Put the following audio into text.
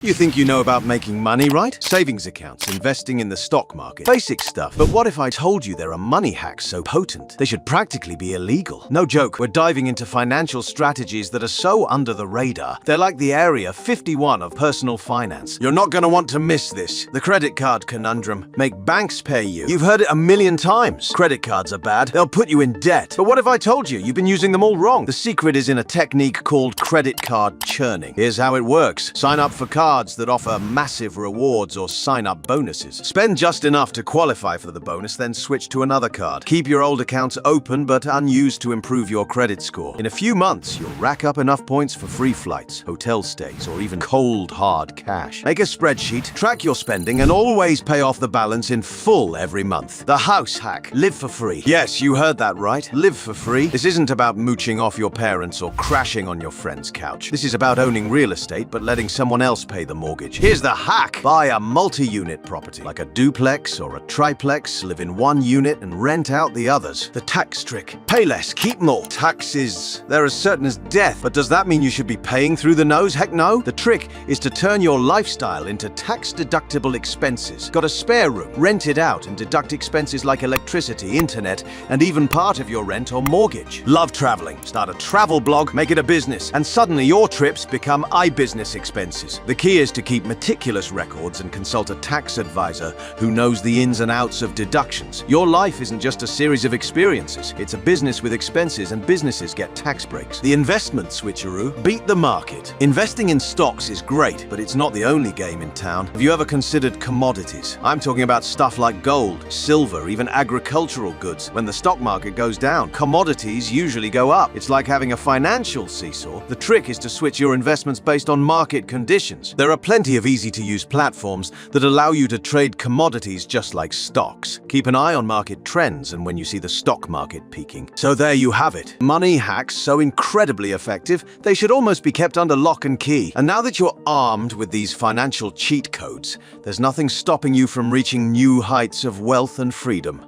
You think you know about making money, right? Savings accounts, investing in the stock market, basic stuff. But what if I told you there are money hacks so potent, they should practically be illegal? No joke, we're diving into financial strategies that are so under the radar, they're like the Area 51 of personal finance. You're not gonna want to miss this. The credit card conundrum. Make banks pay you. You've heard it a million times. Credit cards are bad. They'll put you in debt. But what if I told you you've been using them all wrong? The secret is in a technique called credit card churning. Here's how it works. Sign up for cards that offer massive rewards or sign-up bonuses. Spend just enough to qualify for the bonus, then switch to another card. Keep your old accounts open but unused to improve your credit score. In a few months, you'll rack up enough points for free flights, hotel stays, or even cold, hard cash. Make a spreadsheet, track your spending, and always pay off the balance in full every month. The house hack. Live for free. Yes, you heard that right. Live for free. This isn't about mooching off your parents or crashing on your friend's couch. This is about owning real estate but letting someone else pay the mortgage. Here's the hack. Buy a multi-unit property, like a duplex or a triplex, live in one unit and rent out the others. The tax trick. Pay less, keep more. Taxes, they're as certain as death. But does that mean you should be paying through the nose? Heck no. The trick is to turn your lifestyle into tax-deductible expenses. Got a spare room? Rent it out and deduct expenses like electricity, internet, and even part of your rent or mortgage. Love traveling? Start a travel blog, make it a business, and suddenly your trips become iBusiness expenses. The key is to keep meticulous records and consult a tax advisor who knows the ins and outs of deductions. Your life isn't just a series of experiences. It's a business with expenses, and businesses get tax breaks. The investment switcheroo. Beat the market. Investing in stocks is great, but it's not the only game in town. Have you ever considered commodities? I'm talking about stuff like gold, silver, even agricultural goods. When the stock market goes down, commodities usually go up. It's like having a financial seesaw. The trick is to switch your investments based on market conditions. There are plenty of easy-to-use platforms that allow you to trade commodities just like stocks. Keep an eye on market trends and when you see the stock market peaking. So there you have it. Money hacks so incredibly effective, they should almost be kept under lock and key. And now that you're armed with these financial cheat codes, there's nothing stopping you from reaching new heights of wealth and freedom.